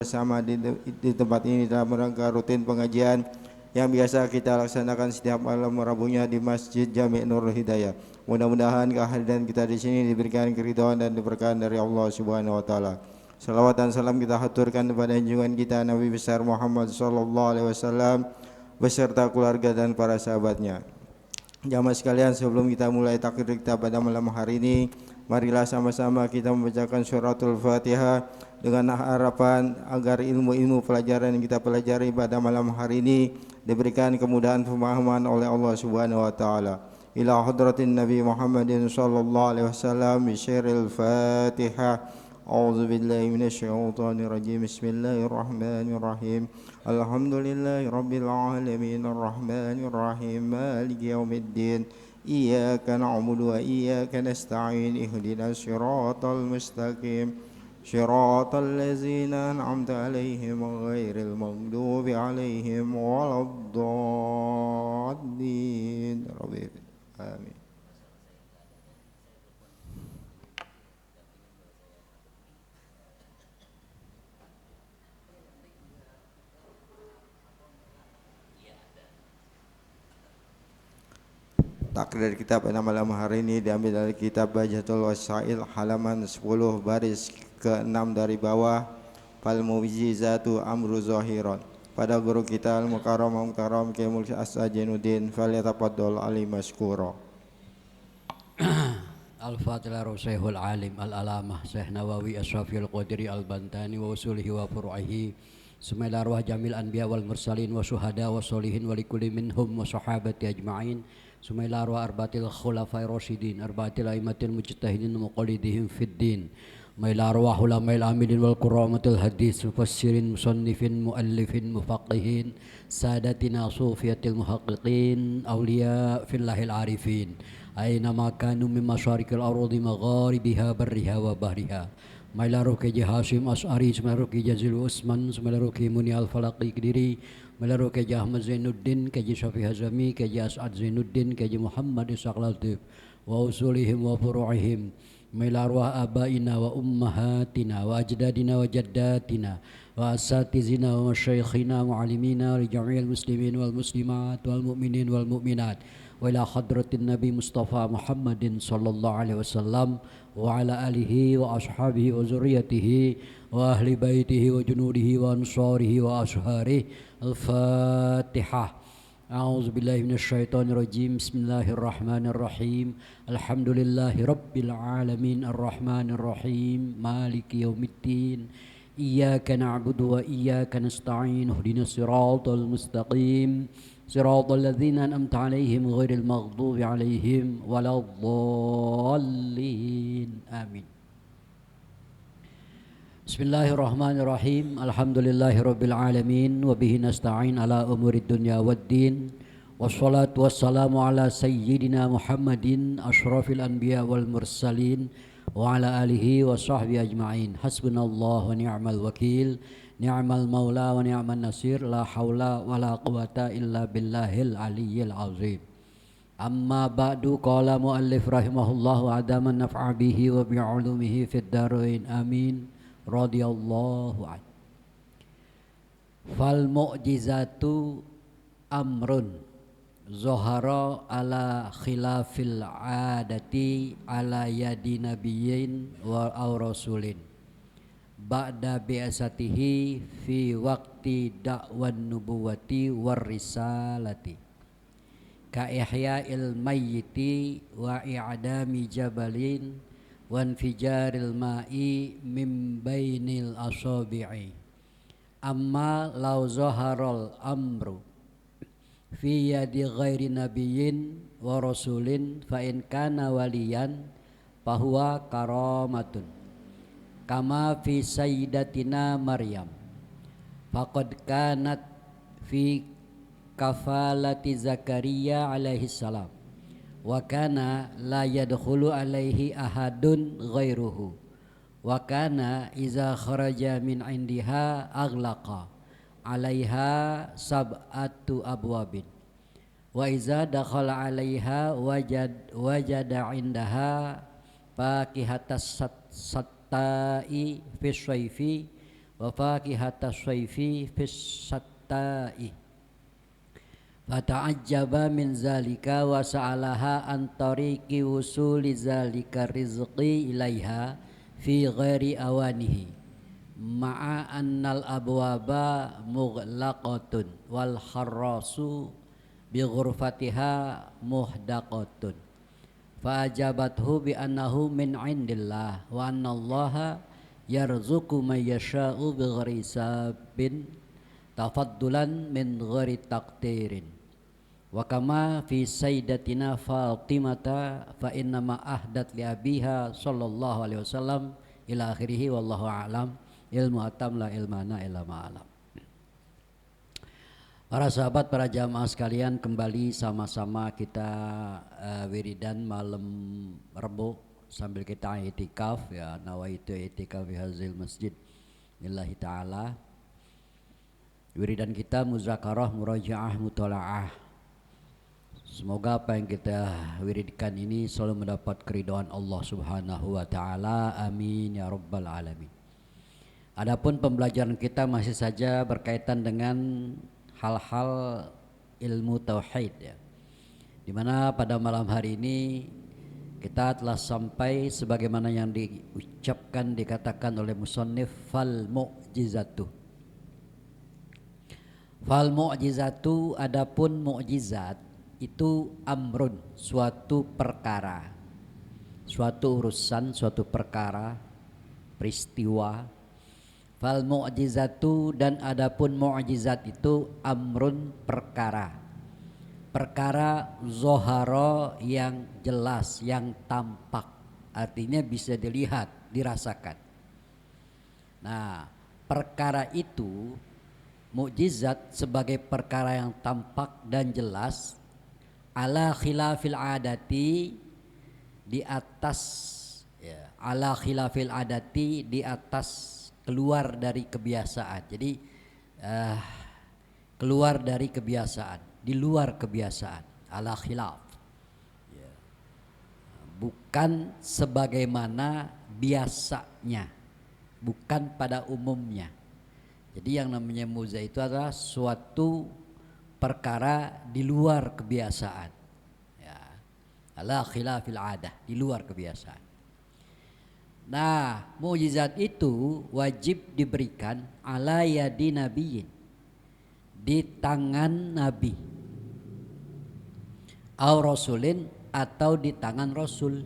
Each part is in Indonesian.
bersama di tempat ini dalam rangka rutin pengajian yang biasa kita laksanakan setiap malam Rabunya di Masjid Jami' Nurul Hidayah. Mudah-mudahan kehadiran kita di sini diberikan keridhaan dan diberkahi dari Allah Subhanahu wa taala. Salawat dan salam kita haturkan kepada junjungan kita Nabi besar Muhammad sallallahu alaihi wasallam beserta keluarga dan para sahabatnya. Jamaah sekalian, sebelum kita mulai takbir kita pada malam hari ini, marilah sama-sama kita membacakan suratul Fatihah dengan harapan agar ilmu-ilmu pelajaran yang kita pelajari pada malam hari ini diberikan kemudahan pemahaman oleh Allah Subhanahu wa taala. Ila hadratin Nabi Muhammadin sallallahu alaihi wasallam bi syiril Fatihah. أعوذ بالله من الشيطان الرجيم بسم الله الرحمن الرحيم الحمد لله رب العالمين الرحمن الرحيم مالك يوم الدين إياك نعبد وإياك نستعين اهدنا الصراط المستقيم صراط الذين أنعمت عليهم غير المغضوب عليهم ولا الضالين آمين. Takdir kita pada malam hari ini diambil dari kitab Bajatul Wasail halaman 10 baris ke-6 dari bawah. Fal mu'jizatu amru zahiran. Pada guru kita Al-Mukarram Mukarram Kiai Mulki As-Sajinuddin falyatafaddal ali maskura. Al-Fatihah Rasulul Alim Al-Alamah Syekh Nawawi Asy-Syafi'il Qadiri Al-Bantani wa usulihi wa furu'ihi. Sumailah arwah jamil anbiya wal mursalin wa syuhada wa sholihin wa likulli minhum wa sahabati ajma'in. Sumailah arwah arbatil khulafai rasyidin arbatil aimatil mujtahidin muqallidihim fid din. Mailah arwah ulama'il amilin wal qurramatil hadis mufassirin musannifin muallifin mufaqihin sadatina sufiyatil muhaqqiqin awliya fillahil arifin aina ma kanu min masyariqil ardi magharibiha barriha wa bahriha. Mailah ruh Keji Hashim As'ari, Mailah ruh Keji Jazil Usman, Mailah ruh Keji Muni Al-Falaqi Kediri, Mailah ruh Keji Ahmad Zainuddin, Keji Syafi Hazami, Keji As'ad Zainuddin, Keji Muhammad Ishaq Latif, wa usulihim wa furu'ihim. Mailah arwah abaina wa ummahatina wa ajdadina wa jaddatina wa asatizina wa masyaykhina wa alimina li jami'il muslimin wal muslimat wal mu'minin wal mu'minat wa ila hadratin Nabi Mustafa Muhammadin sallallahu alaihi wasallam wa ala alihi wa ashabihi wa zurriyatihi wa ahli baitihi wa junudihi wa ansarihi wa asharihi. Al-Fatihah. A'udzu billahi minasyaitonir rajim. Bismillahirrahmanirrahim. Alhamdulillahi rabbil alamin arrahmanir rahim maliki yaumiddin. Iyyaka na'budu wa iyyaka nasta'in. Ihdinas siratal mustaqim. صراط الذين أنعمت عليهم غير المغضوب عليهم ولا الضالين آمين. بسم الله الرحمن الرحيم الحمد لله رب العالمين وبه نستعين على أمور الدنيا والدين والصلاة والسلام على سيدنا محمد أشرف الأنبياء والمرسلين وعلى آله وصحبه أجمعين. حسبنا الله ونعم الوكيل ni'mal maula wa ni'man nasir la haula wa la quwata illa billahil aliyyil azim. Amma ba'du qala muallif rahimahullahu adaman naf'a bihi wa bi'ulumihi fid darain amin radhiyallahu an. Fal mu'jizatu amrun zohara ala khilafil adati ala yadi nabiyyin wa aw rasulin ba'da bi'asatihi fi waqti da'wan nubuwati war risalati ka ihya'il mayyiti wa i'dami jabalin wa infijaril ma'i min bainil asabi'i. Amma law zaharal amru fi yadi ghairi nabiyyin wa rasulin fa in kana waliyan fahuwa karamatun kama fi sayyidatina Maryam faqad kanat fi kafalati Zakaria alaihi salam wa kana la yadkhulu alaihi ahadun ghairuhu wa kana iza kharaja min indiha aghlaqa alaiha sab'atu abwabin wa iza dakhala alaiha wajada indaha fakihatas satai fi syaifi wa fakihatas sayfi fis satta'i. Fata'ajjaba min zalika wa sa'alaha an tariqi wusuli zalika rizqi ilaiha fi ghairi awanihi ma'a annal abwaba mughlaqatun wal harrasu bi ghurfatiha muhdaqatun. Fa'ajabathu bi annahu min indillah wa annallaha yarzuqu man yasha'u bighairi hisabin tafaddulan min ghairi taqdirin. Wa kama fi sayyidatina Fatimata fa innama ahdat li abiha sallallahu alaihi wasallam ila akhirih wallahu a'lam. Ilmu atam la ilmana illa ma'alam. Para sahabat, para jamaah sekalian, kembali sama-sama kita wiridan malam Rebo sambil kita itikaf ya, nawaitu itikaf fi hadzal masjid lillahi taala. Wiridan kita muzakarah, murajaah, mutalaah. Semoga apa yang kita wiridkan ini selalu mendapat keridhaan Allah Subhanahu wa taala. Amin ya rabbal alamin. Adapun pembelajaran kita masih saja berkaitan dengan hal-hal ilmu tauhid ya. Di mana pada malam hari ini kita telah sampai sebagaimana yang diucapkan, dikatakan oleh musannif, fal mu'jizatu. Fal mu'jizatu, adapun mu'jizat itu amrun, suatu perkara, suatu urusan, suatu perkara, peristiwa. Fal mu'jizatu, dan adapun mu'jizat itu amrun, perkara, perkara zoharo, yang jelas, yang tampak, artinya bisa dilihat, dirasakan. Nah, perkara itu, mukjizat sebagai perkara yang tampak dan jelas, ala khilafil adati, di atas ya, ala khilafil adati, di atas, keluar dari kebiasaan. Jadi keluar dari kebiasaan, di luar kebiasaan, ala khilaf ya. Bukan sebagaimana biasanya, bukan pada umumnya. Jadi yang namanya mukjizat itu adalah suatu perkara di luar kebiasaan ya, ala khilafil adah, di luar kebiasaan. Nah, mukjizat itu wajib diberikan ala yadi nabiyyin, di tangan nabi, au rasulin, atau di tangan rasul.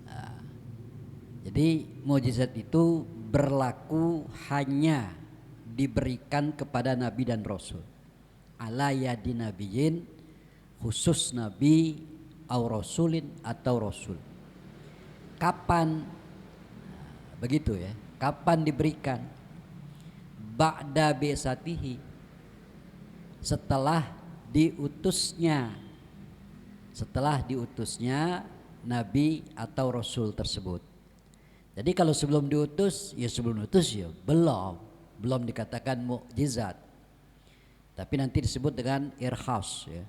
Nah, jadi mukjizat itu berlaku hanya diberikan kepada nabi dan rasul. Ala yadi nabiyyin, khusus nabi, au rasulin, atau rasul. Kapan? Begitu ya. Kapan diberikan? Ba'da bi'satihi, setelah diutusnya, setelah diutusnya nabi atau rasul tersebut. Jadi kalau sebelum diutus, ya sebelum diutus ya belum dikatakan mukjizat. Tapi nanti disebut dengan irhas ya.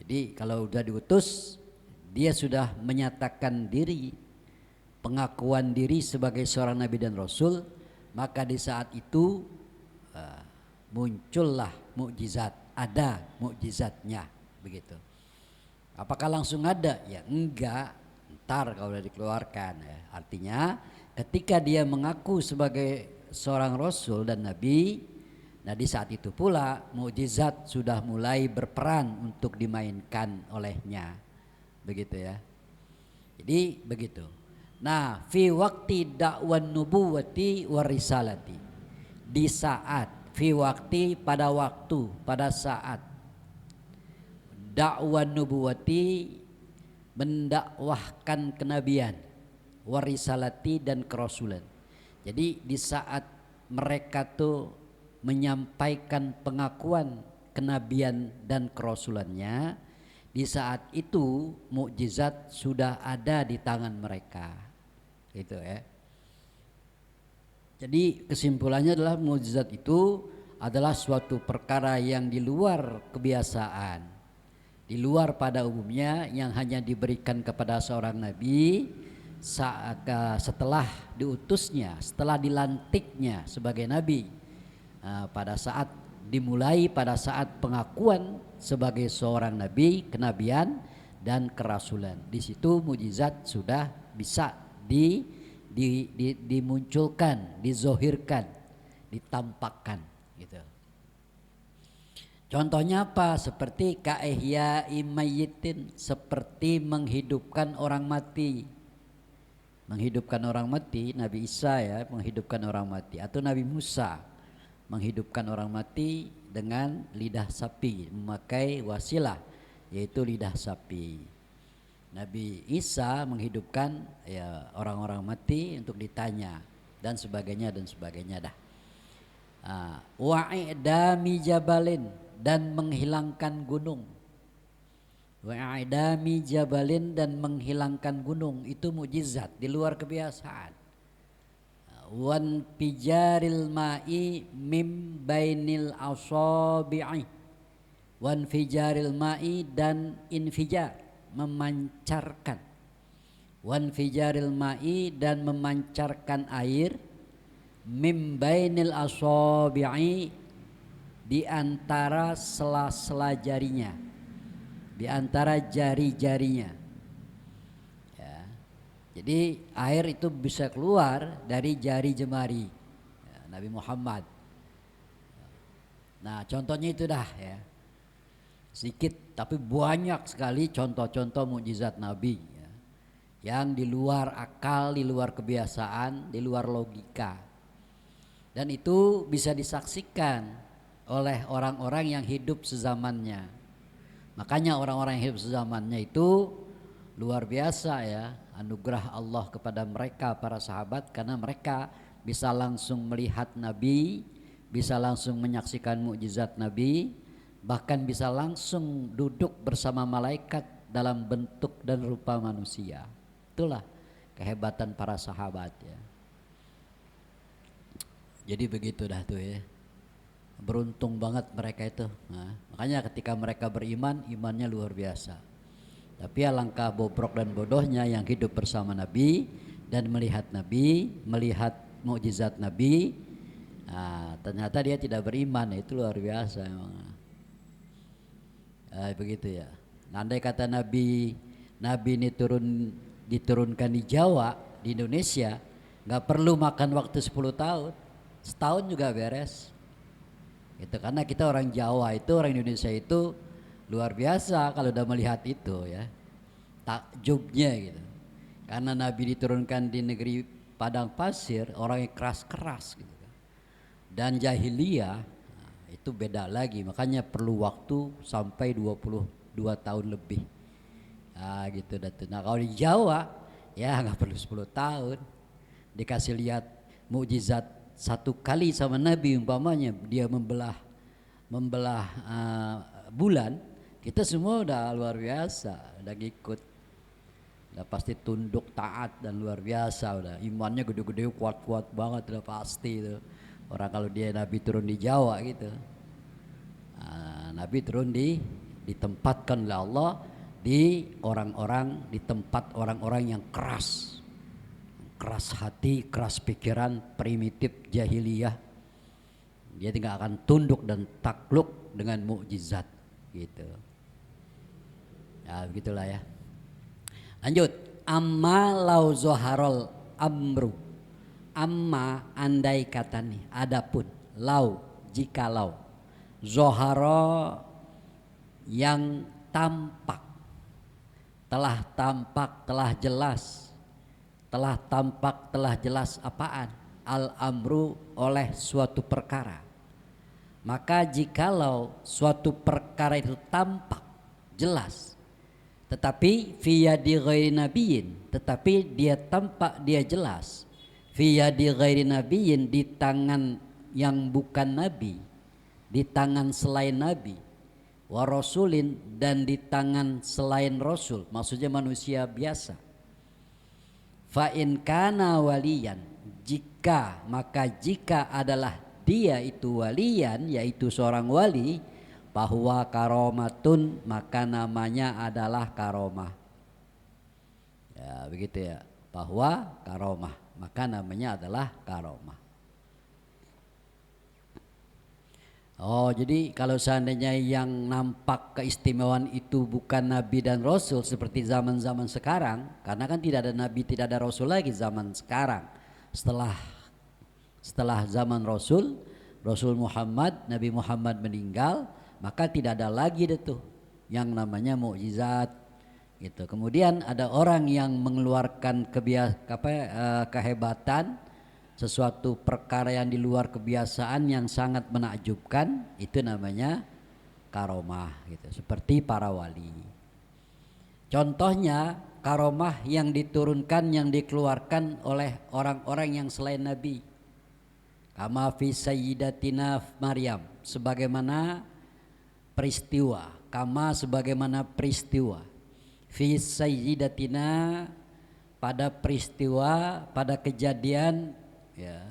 Jadi kalau sudah diutus, dia sudah menyatakan diri, pengakuan diri sebagai seorang nabi dan rasul, maka di saat itu muncullah mukjizat, ada mukjizatnya begitu. Apakah langsung ada? Ya enggak, ntar kalau sudah dikeluarkan ya. Artinya ketika dia mengaku sebagai seorang rasul dan nabi, nah di saat itu pula mukjizat sudah mulai berperan untuk dimainkan olehnya, begitu ya. Jadi begitu. Nah, fi waqti da'wan nubuwati warisalati, di saat, fi waqti, pada waktu, pada saat, da'wan nubuwati, mendakwahkan kenabian, warisalati, dan kerasulan. Jadi di saat mereka tuh menyampaikan pengakuan kenabian dan kerasulannya, di saat itu mukjizat sudah ada di tangan mereka, gitu ya. Jadi kesimpulannya adalah mukjizat itu adalah suatu perkara yang di luar kebiasaan, di luar pada umumnya, yang hanya diberikan kepada seorang nabi setelah diutusnya, setelah dilantiknya sebagai nabi, pada saat dimulai pada saat pengakuan sebagai seorang nabi, kenabian dan kerasulan. Di situ mukjizat sudah bisa dimunculkan, dizohirkan, ditampakkan gitu. Contohnya apa? Seperti ka'ihya'i mayyitin, seperti menghidupkan orang mati. Menghidupkan orang mati, Nabi Isa ya menghidupkan orang mati, atau Nabi Musa menghidupkan orang mati dengan lidah sapi, memakai wasilah yaitu lidah sapi. Nabi Isa menghidupkan ya orang-orang mati untuk ditanya dan sebagainya dah. Wa'idami jabalin, dan menghilangkan gunung. Wa'idami jabalin, dan menghilangkan gunung, itu mukjizat di luar kebiasaan. Wan fijaril ma'i mim bainil asabi'i, wan fijaril ma'i, dan infijar, memancarkan. Wan fijaril ma'i, dan memancarkan air, mim bainil asabi'i, di antara sela-sela jarinya, di antara jari-jarinya ya. Jadi air itu bisa keluar dari jari jemari ya, Nabi Muhammad. Nah contohnya itu dah ya, sedikit tapi banyak sekali contoh-contoh mukjizat Nabi ya, yang di luar akal, di luar kebiasaan, di luar logika, dan itu bisa disaksikan oleh orang-orang yang hidup sezamannya. Makanya orang-orang yang hidup sezamannya itu luar biasa ya, anugerah Allah kepada mereka para sahabat, karena mereka bisa langsung melihat Nabi, bisa langsung menyaksikan mukjizat Nabi, bahkan bisa langsung duduk bersama malaikat dalam bentuk dan rupa manusia. Itulah kehebatan para sahabat ya. Jadi begitu dah tuh ya. Beruntung banget mereka itu. Nah, makanya ketika mereka beriman, imannya luar biasa. Tapi alangkah bobrok dan bodohnya yang hidup bersama Nabi dan melihat Nabi, melihat mukjizat Nabi, nah, ternyata dia tidak beriman. Itu luar biasa memang. Begitu ya. Andai kata Nabi ini diturunkan di Jawa, di Indonesia, nggak perlu makan waktu 10 tahun, setahun juga beres. Itu karena kita orang Jawa itu, orang Indonesia itu luar biasa kalau udah melihat itu ya, takjubnya gitu. Karena Nabi diturunkan di negeri padang pasir, orangnya keras-keras gitu. Dan jahiliyah itu beda lagi, makanya perlu waktu sampai 22 tahun lebih. Nah gitu dah tuh. Nah kalau di Jawa ya nggak perlu 10 tahun, dikasih lihat mukjizat satu kali sama Nabi, umpamanya dia membelah bulan, kita semua udah luar biasa, udah ngikut, udah pasti tunduk taat dan luar biasa, udah imannya gede-gede kuat-kuat banget, udah pasti itu orang kalau dia Nabi turun di Jawa gitu. Nabi turun ditempatkan oleh Allah di tempat orang-orang yang keras hati, keras pikiran, primitif, jahiliyah. Dia tidak akan tunduk dan takluk dengan mukjizat gitu. Ya begitulah ya. Lanjut. Amma lau zoharol amru. Amma andai kata nih, adapun, lau jikalau, zoharo yang tampak, telah jelas. Telah tampak, telah jelas apaan? Al-amru, oleh suatu perkara. Maka jikalau suatu perkara itu tampak, jelas, tetapi fiyadi ghairi nabiyin, tetapi dia tampak, dia jelas, fiyadi ghairi nabiyin, di tangan yang bukan nabi, di tangan selain nabi, wa rasulin, dan di tangan selain rasul, maksudnya manusia biasa. Fa in kana waliyan, jika adalah dia itu waliyan, yaitu seorang wali, bahwa karomatun, maka namanya adalah karomah. Ya begitu ya. bahwa karomah, maka namanya adalah karomah. Oh, jadi kalau seandainya yang nampak keistimewaan itu bukan nabi dan rasul seperti zaman-zaman sekarang, karena kan tidak ada nabi, tidak ada rasul lagi zaman sekarang. Setelah zaman Rasul Muhammad, Nabi Muhammad meninggal, maka tidak ada lagi itu yang namanya mukjizat gitu. Kemudian ada orang yang mengeluarkan kehebatan, sesuatu perkara yang di luar kebiasaan yang sangat menakjubkan, itu namanya karomah gitu, seperti para wali. Contohnya karomah yang diturunkan, yang dikeluarkan oleh orang-orang yang selain Nabi. Kama fi sayyidatina Maryam, sebagaimana peristiwa, kama sebagaimana peristiwa, fi sayyidatina pada peristiwa, pada kejadian ya,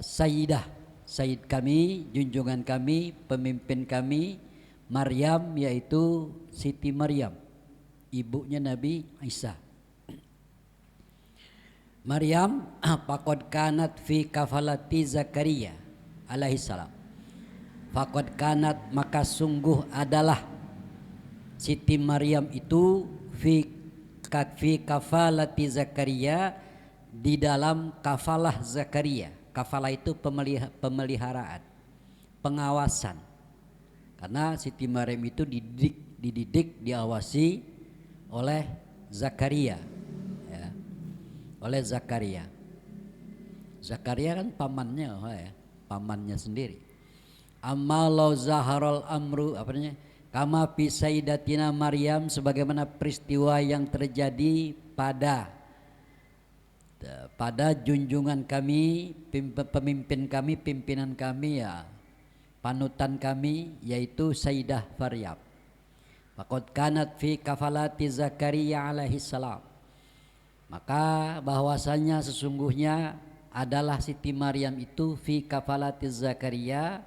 sayyidah, sayyid kami, junjungan kami, pemimpin kami, Maryam, yaitu Siti Maryam, ibunya Nabi Isa. Maryam faqad kanat fi kafalati Zakaria alaihi salam. Faqad kanat, maka sungguh adalah Siti Maryam itu fi kafalati Zakaria, di dalam kafalah Zakaria. Kafalah itu pemeliharaan, pengawasan. Karena Siti Maryam itu dididik, diawasi oleh Zakaria. Oleh Zakaria. Zakaria kan pamannya, pamannya sendiri. Amalau zaharul amru, apa namanya? Kama fi sayyidatina Maryam, sebagaimana peristiwa yang terjadi pada junjungan kami, pemimpin kami, pimpinan kami ya, panutan kami, yaitu Sayyidah Maryam. Faqad kanat fi kafalati Zakaria alaihi salam. Maka bahwasanya sesungguhnya adalah Siti Maryam itu fi kafalati Zakaria,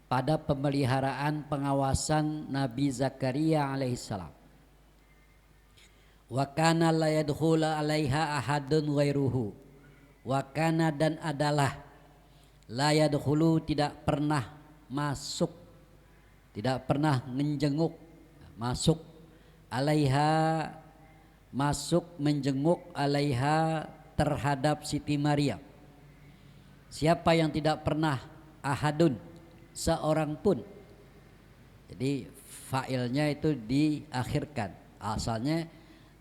pada pemeliharaan, pengawasan Nabi Zakaria alaihissalam. Wa kana la yadkhulu alaiha ahadun ghairuhu. Wa kana, dan adalah, la yadkhulu, tidak pernah masuk, tidak pernah menjenguk, masuk, alaiha, masuk menjenguk, alaiha, terhadap Siti Maryam. Siapa yang tidak pernah? Ahadun, seorang pun. Jadi failnya itu diakhirkan, asalnya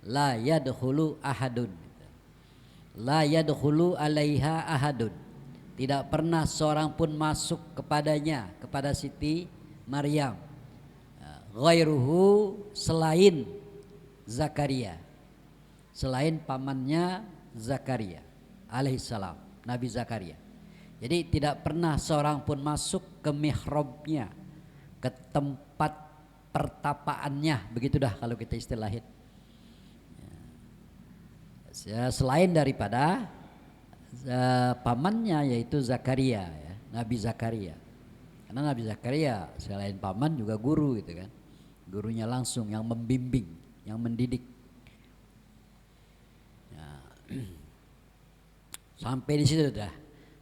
la yadkhulu ahadun, la yadkhulu alaiha ahadun, tidak pernah seorang pun masuk kepadanya, kepada Siti Maryam, ghairuhu, selain Zakaria, selain pamannya Zakaria alaihissalam, Nabi Zakaria. Jadi tidak pernah seorang pun masuk ke mihrabnya, ke tempat pertapaannya, begitu dah kalau kita istilahin. Ya, selain daripada pamannya, yaitu Zakaria, ya, Nabi Zakaria. Karena Nabi Zakaria selain paman juga guru gitu kan, gurunya langsung yang membimbing, yang mendidik. Nah, sampai di situ dah.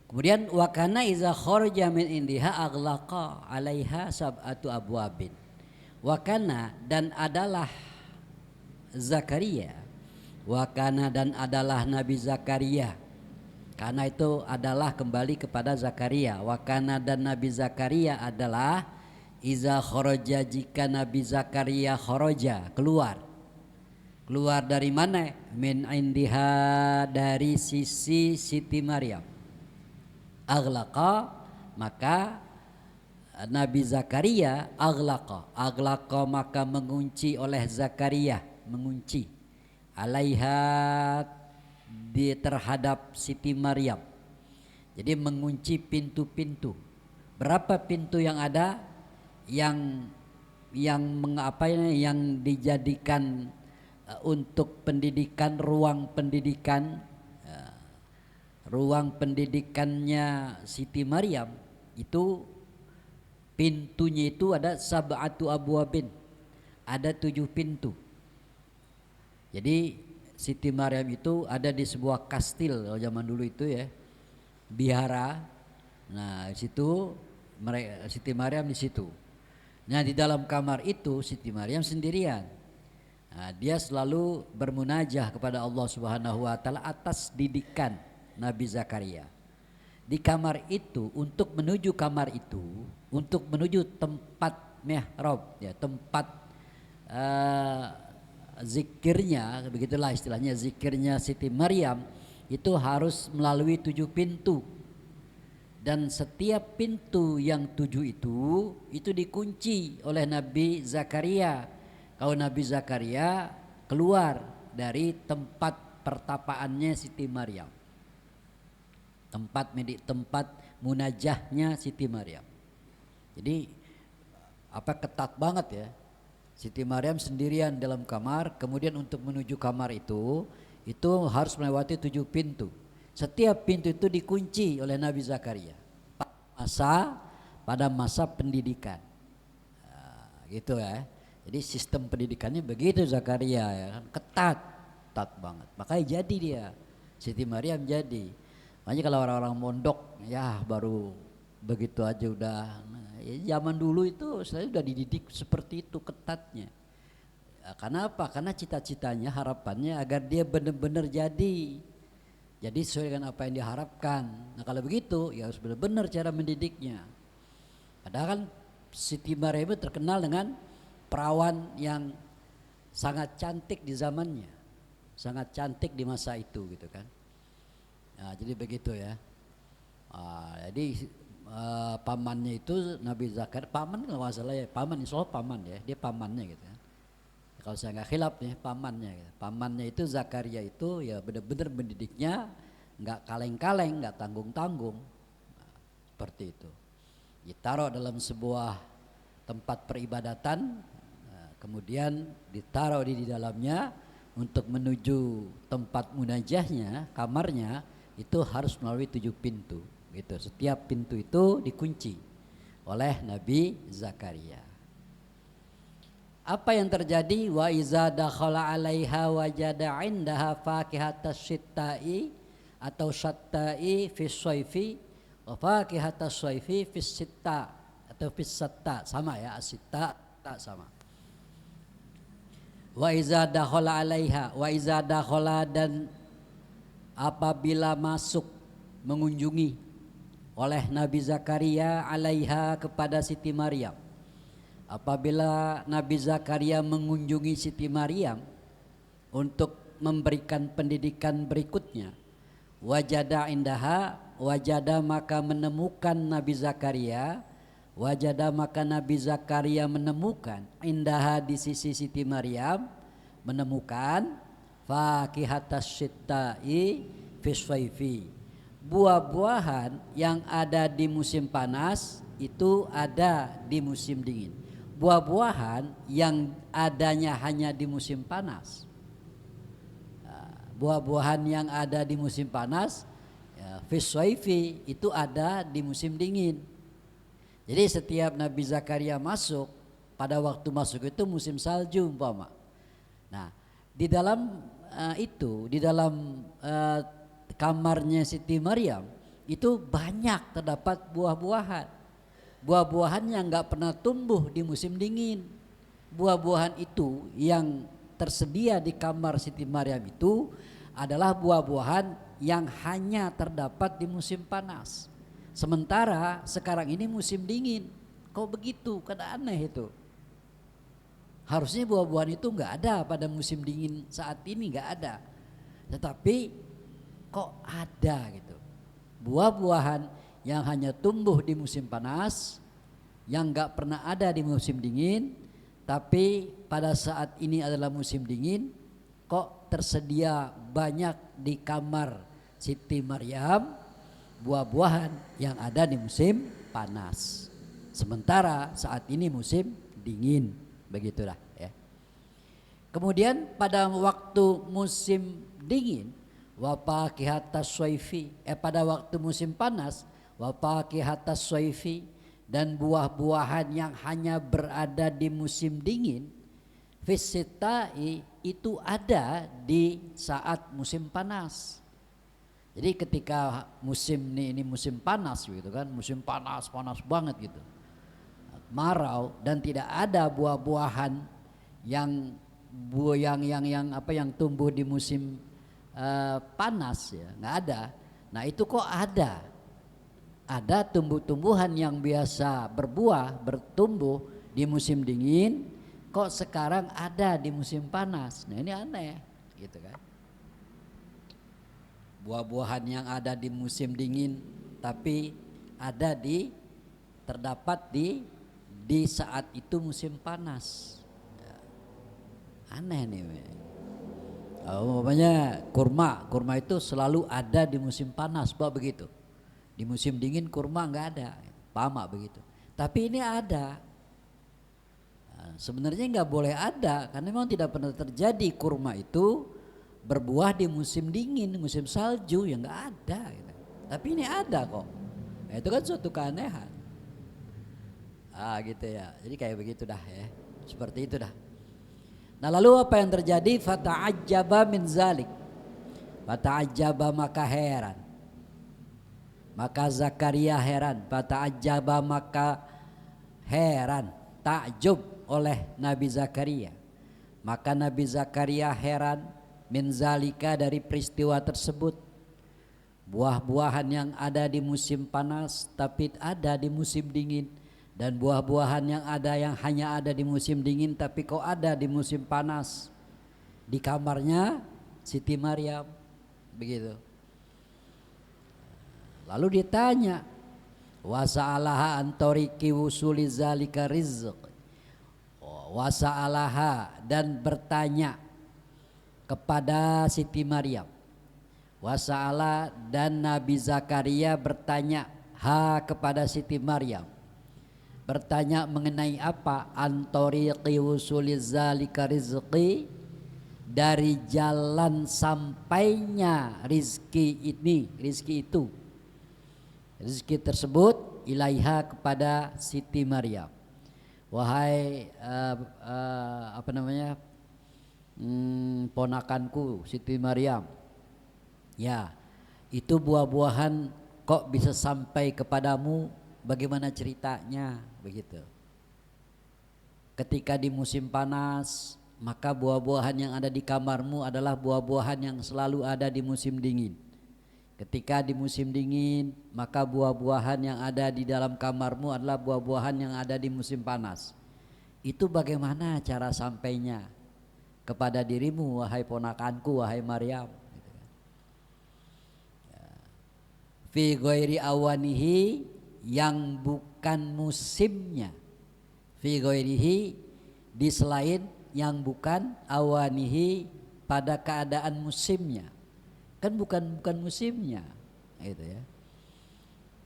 Kemudian wakana iza kharaja min indiha aghlaqa alaiha sab'atu abwabin. Wakana, dan adalah Zakaria, wakana, dan adalah Nabi Zakaria. Karena itu adalah kembali kepada Zakaria. Wakana, dan Nabi Zakaria adalah iza kharaja, jika Nabi Zakaria kharaja, keluar. Keluar dari mana? Min indiha, dari sisi Siti Maryam. Aghlaqa, maka Nabi Zakaria aghlaqa, maka mengunci oleh Zakaria, mengunci alaiha, terhadap Siti Maryam. Jadi mengunci pintu-pintu. Berapa pintu yang ada yang dijadikan untuk pendidikan, ruang pendidikan, ruang pendidikannya Siti Maryam itu pintunya itu ada sab'atu abwabin, ada 7 pintu. Jadi Siti Maryam itu ada di sebuah kastil kalau zaman dulu itu ya, bihara. Nah, di situ Siti Maryam di situ. Nah, di dalam kamar itu Siti Maryam sendirian. Nah, dia selalu bermunajah kepada Allah Subhanahu wa taala atas didikan Nabi Zakaria. Di kamar itu, untuk menuju kamar itu, untuk menuju tempat mihrab ya, tempat zikirnya, begitulah istilahnya, zikirnya Siti Maryam itu harus melalui 7 pintu. Dan setiap pintu yang 7 itu dikunci oleh Nabi Zakaria. Kalau Nabi Zakaria keluar dari tempat pertapaannya Siti Maryam, tempat munajahnya Siti Maryam. Jadi ketat banget ya. Siti Maryam sendirian dalam kamar, kemudian untuk menuju kamar itu harus melewati 7 pintu. Setiap pintu itu dikunci oleh Nabi Zakaria pada masa pendidikan. Nah, gitu ya. Jadi sistem pendidikannya begitu Zakaria ya kan, ketat banget. Makanya jadi dia Siti Maryam jadi. Makanya kalau orang-orang mondok ya baru begitu aja udah. Ya, zaman dulu itu saya sudah dididik seperti itu ketatnya. Ya, karena apa? Karena cita-citanya, harapannya agar dia benar-benar jadi sesuai dengan apa yang diharapkan. Nah kalau begitu ya harus benar-benar cara mendidiknya. Padahal kan Siti Maryam itu terkenal dengan perawan yang sangat cantik di zamannya, sangat cantik di masa itu gitu kan. Nah, jadi begitu ya. Jadi pamannya itu Nabi Zakaria, paman kalau nggak salah ya, paman insya Allah paman ya, dia pamannya gitu kan. Kalau saya nggak khilaf nih pamannya gitu. Pamannya itu Zakaria itu ya benar-benar mendidiknya nggak kaleng-kaleng, nggak tanggung-tanggung. Nah, seperti itu. Ditaruh dalam sebuah tempat peribadatan, kemudian ditaruh di dalamnya untuk menuju tempat munajahnya, kamarnya itu harus melalui 7 pintu. Gitu. Setiap pintu itu dikunci oleh Nabi Zakaria. Apa yang terjadi? Wa iza dakhala 'alaiha wajada 'indaha fakihatas syitta'i atau syatta'i fis shayfi wa fakihatas shayfi fis sitta atau fis satta, sama ya, as-sitta tak sama. Wa iza dakhala 'alaiha, wa iza dakhala, dan apabila masuk mengunjungi oleh Nabi Zakaria 'alaiha kepada Siti Maryam. Apabila Nabi Zakaria mengunjungi Siti Maryam untuk memberikan pendidikan berikutnya, wajada indaha, wajada maka menemukan Nabi Zakaria, wajada maka Nabi Zakaria menemukan indaha di sisi Siti Maryam, menemukan fakihatas syitta'i fis shayfi, buah-buahan yang ada di musim panas itu ada di musim dingin. Buah-buahan yang adanya hanya di musim panas, buah-buahan yang ada di musim panas ya, fis shayfi, itu ada di musim dingin. Jadi setiap Nabi Zakaria masuk, pada waktu masuk itu musim salju umpama. Nah di dalam di dalam kamarnya Siti Maryam itu banyak terdapat buah-buahan. Buah-buahan yang gak pernah tumbuh di musim dingin. Buah-buahan itu yang tersedia di kamar Siti Maryam itu adalah buah-buahan yang hanya terdapat di musim panas. Sementara sekarang ini musim dingin. Kok begitu? Kan aneh itu. Harusnya buah-buahan itu gak ada pada musim dingin saat ini, gak ada. Tetapi kok ada gitu. Buah-buahan yang hanya tumbuh di musim panas, yang gak pernah ada di musim dingin, tapi pada saat ini adalah musim dingin, kok tersedia banyak di kamar Siti Maryam buah-buahan yang ada di musim panas. Sementara saat ini musim dingin, begitulah ya. Kemudian pada waktu musim dingin, wafakihatas shayfi, pada waktu musim panas, wafakihatas shayfi, dan buah-buahan yang hanya berada di musim dingin, fis sitta'i, itu ada di saat musim panas. Jadi ketika musim ini musim panas gitu kan, musim panas banget gitu, marau dan tidak ada buah-buahan yang yang tumbuh di musim panas ya, nggak ada. Nah itu kok ada tumbuh-tumbuhan yang biasa berbuah bertumbuh di musim dingin, kok sekarang ada di musim panas. Nah ini aneh gitu kan. Buah-buahan yang ada di musim dingin tapi terdapat di saat itu musim panas. Aneh nih. Umpamanya kurma itu selalu ada di musim panas, begitu. Di musim dingin kurma nggak ada, pama begitu. Tapi ini ada. Sebenarnya nggak boleh ada karena memang tidak pernah terjadi kurma itu berbuah di musim dingin, musim salju, ya nggak ada gitu. Tapi ini ada kok. Nah, itu kan suatu keanehan. Gitu ya. Jadi kayak begitu dah ya. Seperti itu dah. Nah lalu apa yang terjadi? Fata'ajjaba min zalik. Fata'ajjaba maka heran. Maka Zakaria heran. Fata'ajjaba maka heran. Takjub oleh Nabi Zakaria. Maka Nabi Zakaria heran min zalika dari peristiwa tersebut. Buah-buahan yang ada di musim panas tapi ada di musim dingin, dan buah-buahan yang hanya ada di musim dingin tapi kok ada di musim panas di kamarnya Siti Maryam begitu. Lalu ditanya, wasa'alaha antoriki wusuli zalika rizq. Wasa'alaha dan bertanya kepada Siti Maryam. Wasa'ala dan Nabi Zakaria bertanya kepada Siti Maryam. Bertanya mengenai apa? Antoriqi wusuliz zalika rizqi, dari jalan sampainya rizki itu. Rizki tersebut ilaiha kepada Siti Maryam. Wahai ponakanku Siti Maryam, ya itu buah-buahan kok bisa sampai kepadamu, bagaimana ceritanya begitu. Ketika di musim panas maka buah-buahan yang ada di kamarmu adalah buah-buahan yang selalu ada di musim dingin. Ketika di musim dingin maka buah-buahan yang ada di dalam kamarmu adalah buah-buahan yang ada di musim panas. Itu bagaimana cara sampainya kepada dirimu wahai ponakanku wahai Maryam. Fi ghairi awanihi, yang bukan musimnya. Fi ghairihi, di selain yang bukan awanihi, pada keadaan musimnya. Kan bukan musimnya gitu ya.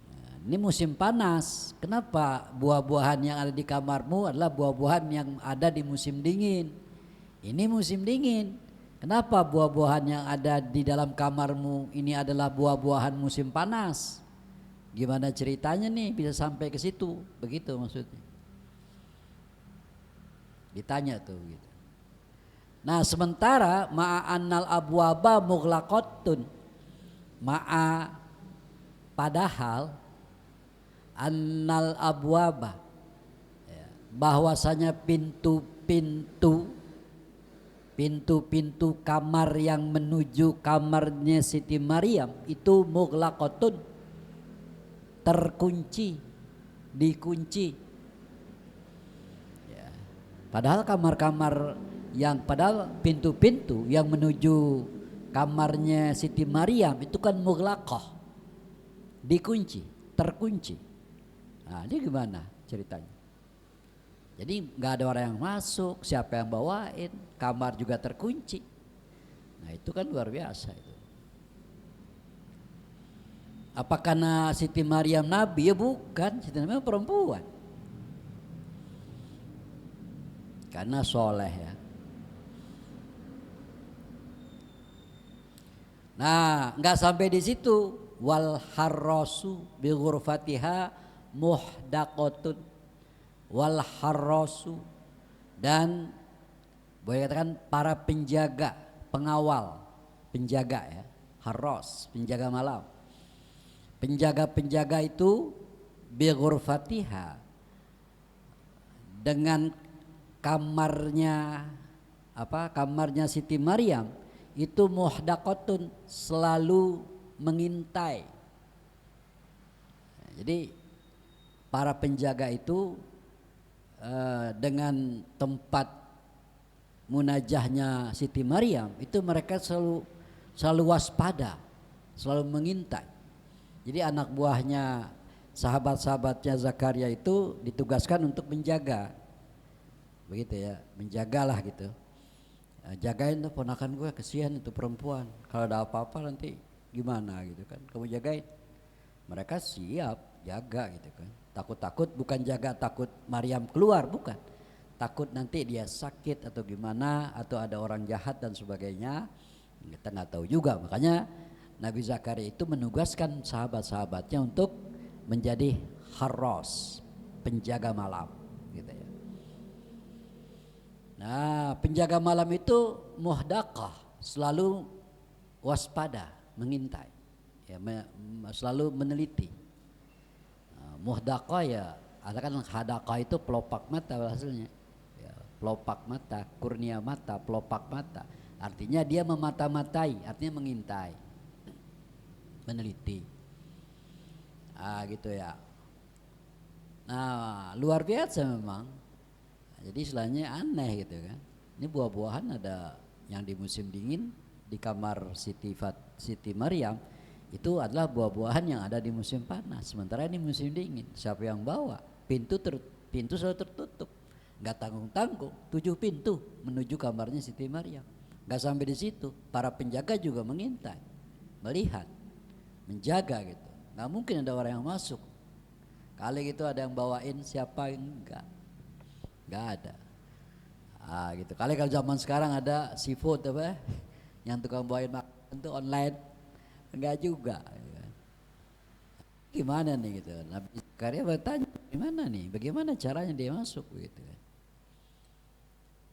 Nah, ini musim panas, kenapa buah-buahan yang ada di kamarmu adalah buah-buahan yang ada di musim dingin. Ini musim dingin, kenapa buah-buahan yang ada di dalam kamarmu ini adalah buah-buahan musim panas? Gimana ceritanya nih bisa sampai ke situ? Begitu maksudnya. Ditanya tuh gitu. Nah sementara ma'annal abwaba mughlaqatun, padahal annal abwaba, bahwasanya pintu-pintu kamar yang menuju kamarnya Siti Maryam itu mughlaqatun, terkunci, dikunci. Padahal padahal pintu-pintu yang menuju kamarnya Siti Maryam itu kan mughlaqah, dikunci, terkunci. Nah ini gimana ceritanya? Jadi nggak ada orang yang masuk, siapa yang bawain, kamar juga terkunci. Nah itu kan luar biasa itu. Apa karena Siti Maryam nabi? Ya bukan, Siti Maryam perempuan. Karena soleh ya. Nah, nggak sampai di situ. Wal harrasu bi ghurfatiha muhdaqatun. Wal harrasu, dan boleh katakan para penjaga, pengawal, penjaga ya, haros, penjaga malam. Penjaga-penjaga itu bi ghurfatiha, dengan kamarnya kamarnya Siti Maryam itu muhdaqatun, selalu mengintai. Jadi para penjaga itu dengan tempat munajahnya Siti Maryam itu mereka selalu waspada, selalu mengintai. Jadi anak buahnya, sahabat-sahabatnya Zakaria itu ditugaskan untuk menjaga, begitu ya, menjagalah gitu. Jagain tuh ponakan gue, kesian itu perempuan, kalau ada apa-apa nanti gimana gitu kan, kamu jagain. Mereka siap jaga gitu kan. Takut-takut bukan jaga takut Maryam keluar, bukan. Takut nanti dia sakit atau gimana, atau ada orang jahat dan sebagainya. Kita nggak tahu juga, makanya Nabi Zakaria itu menugaskan sahabat-sahabatnya untuk menjadi haros, penjaga malam gitu ya. Nah, penjaga malam itu muhdaqah, selalu waspada, mengintai, ya, selalu meneliti. Muhdaqah ya, ada kan hadaqah itu pelopak mata hasilnya, ya, pelopak mata, kurnia mata, pelopak mata, artinya dia memata-matai, artinya mengintai, meneliti, gitu ya. Nah, luar biasa memang. Jadi istilahnya aneh gitu kan. Ini buah-buahan ada yang di musim dingin di kamar Siti Maryam, itu adalah buah-buahan yang ada di musim panas. Sementara ini musim dingin. Siapa yang bawa? Pintu selalu tertutup. Nggak tanggung-tanggung. 7 pintu menuju kamarnya Siti Maryam. Nggak sampai di situ. Para penjaga juga mengintai, melihat, menjaga gitu. Nggak mungkin ada orang yang masuk. Kali gitu ada yang bawain siapa, enggak ada. Gitu. Kali kalau zaman sekarang ada seafood apa yang tukang bawain makan itu online, enggak juga. Gimana nih gitu. Nabi Zakaria bertanya, gimana nih? Bagaimana caranya dia masuk gitu.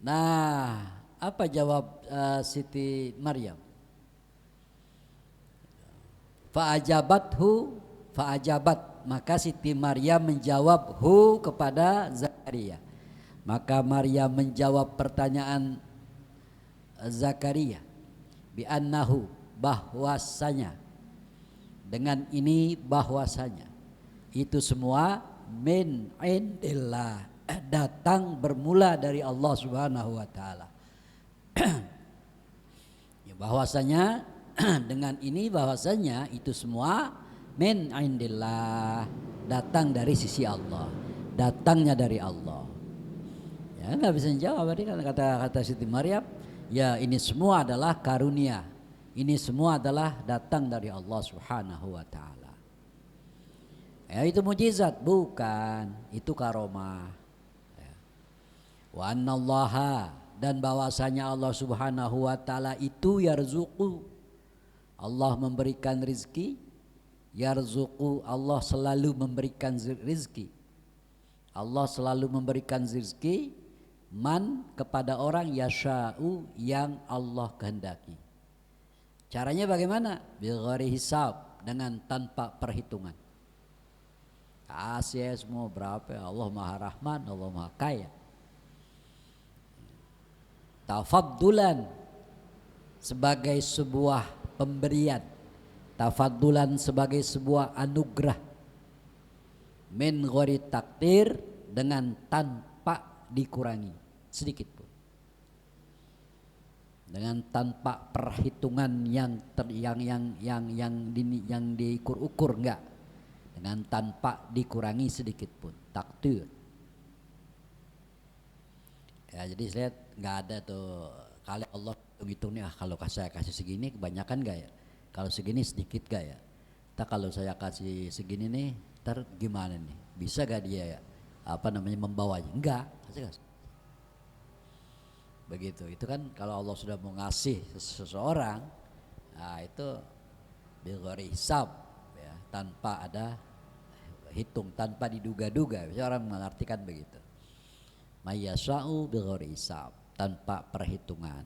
Nah, apa jawab Siti Maryam? Fa'ajabat, maka Siti Maryam menjawab kepada Zakaria. Maka Maryam menjawab pertanyaan Zakaria bi annahu, bahwasanya, dengan ini bahwasanya itu semua min indillah, datang bermula dari Allah Subhanahu wa taala. Ya, bahwasanya dengan ini bahwasanya itu semua min indillah, datang dari sisi Allah, datangnya dari Allah. Ya, nggak bisa jawab tadi kan kata Siti Maryam, ya ini semua adalah karunia, ini semua adalah datang dari Allah Subhanahu wa taala. Ya, itu mujizat bukan, itu karomah. Ya. Wa annallaha, dan bahwasanya Allah Subhanahu wa taala itu yarzuqu, Allah memberikan rizki, yarzuqu, Allah selalu memberikan rizki. Allah selalu memberikan rizki man, kepada orang, yasha'u, yang Allah kehendaki. Caranya bagaimana? Bighairi hisab, dengan tanpa perhitungan. Kasih semua berapa, Allah Maha Rahman, Allah Maha Kaya. Tafaddulan, sebagai sebuah pemberian, tafaddulan sebagai sebuah anugerah, min ghairi takdir, dengan tanpa dikurangi sedikit pun, dengan tanpa perhitungan yang diukur-ukur, enggak, dengan tanpa dikurangi sedikit pun, takdir. Ya, jadi saya nggak ada tuh kali Allah hitung nih, kalau saya kasih segini kebanyakan gak ya, kalau segini sedikit gak ya, kalau saya kasih segini nih ntar gimana nih, bisa gak dia ya membawanya, enggak, kasih. Begitu, itu kan kalau Allah sudah mau ngasih seseorang, nah itu bighairi hisab, ya, tanpa ada hitung, tanpa diduga-duga. Orang mengartikan begitu, mayyasha'u bighairi hisab, tanpa perhitungan,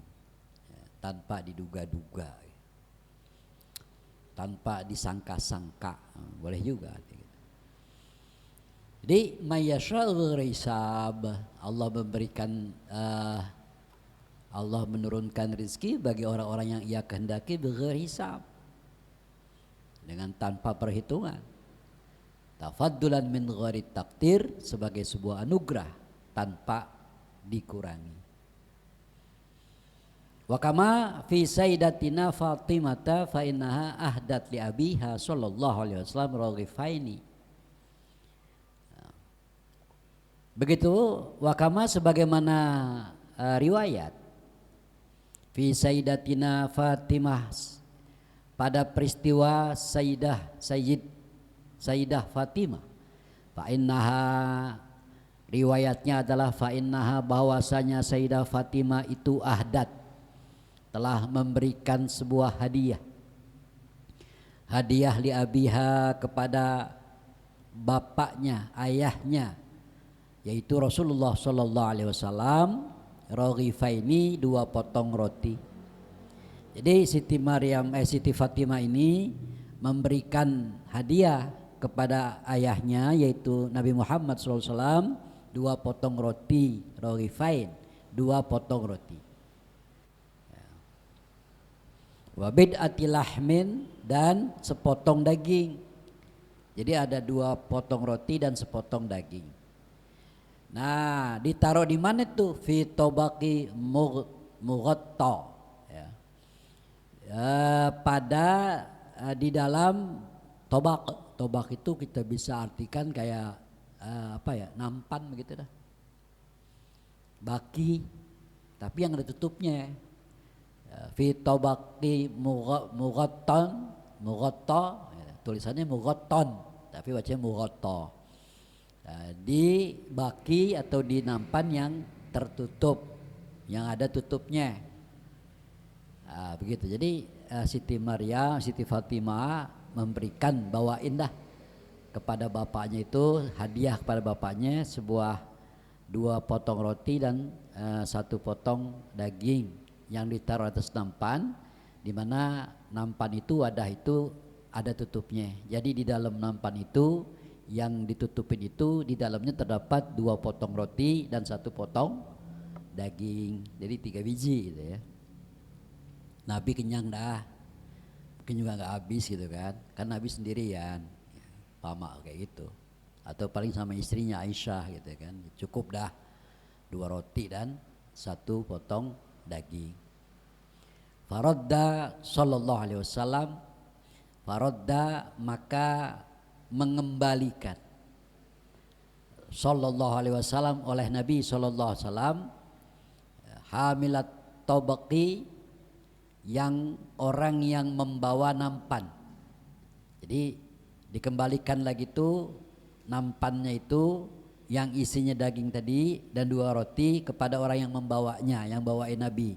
ya, tanpa diduga-duga, tanpa disangka-sangka, boleh juga. Jadi mayyasha'u hisab, Allah memberikan Allah menurunkan rezeki bagi orang-orang yang ia kehendaki bighairi hisab, dengan tanpa perhitungan. Tafaddulan min ghairi takdir, sebagai sebuah anugerah tanpa dikurangi. Wa kama fi sayyidatina Fatimah fa innaha ahdat li abiha sallallahu alaihi wasallam raghifaini. Begitu wakama sebagaimana riwayat fi sayyidatina Fatimah, pada peristiwa Sayyidah Fatimah, fa innaha, riwayatnya adalah fa innaha, bahwasanya Sayyidah Fatimah itu ahdat, telah memberikan sebuah hadiah li abiha, kepada bapaknya, ayahnya, yaitu Rasulullah sallallahu alaihi wasallam, raghifaini, 2 potong roti. Jadi Siti Fatimah ini memberikan hadiah kepada ayahnya, yaitu Nabi Muhammad sallallahu alaihi wasallam, 2 potong roti, raghifain, 2 potong roti. Wa bid'ati lahmin, dan sepotong daging. Jadi ada 2 potong roti dan sepotong daging. Nah, ditaruh di mana tuh? Fi tobaki mughatta, ya. Pada di dalam tobak. Tobak itu kita bisa artikan kayak nampan begitu dah. Baki, tapi yang ada tutupnya. Fi tobaki mughatta, tulisannya mughatton, tapi bacanya mughatta. Di baki atau di nampan yang tertutup, yang ada tutupnya. Begitu. Jadi Siti Fatimah memberikan, bawain dah kepada bapaknya, itu hadiah kepada bapaknya sebuah 2 potong roti dan 1 potong daging yang ditaruh atas nampan, di mana nampan itu, wadah itu ada tutupnya. Jadi di dalam nampan itu, yang ditutupin itu, di dalamnya terdapat 2 potong roti dan 1 potong daging. Jadi 3 biji gitu ya. Nabi kenyang dah, mungkin juga nggak habis gitu kan Nabi sendirian, lama kayak gitu, atau paling sama istrinya Aisyah gitu kan, cukup dah 2 roti dan 1 potong daging. Faradda sallallahu alaihi wasallam, faradda, maka mengembalikan, sallallahu alaihi wasallam, oleh Nabi sallallahu alaihi wasallam, hamilat tabaqi, yang orang yang membawa nampan. Jadi dikembalikan lagi tuh nampannya itu, yang isinya daging tadi dan 2 roti, kepada orang yang membawanya, yang bawain Nabi.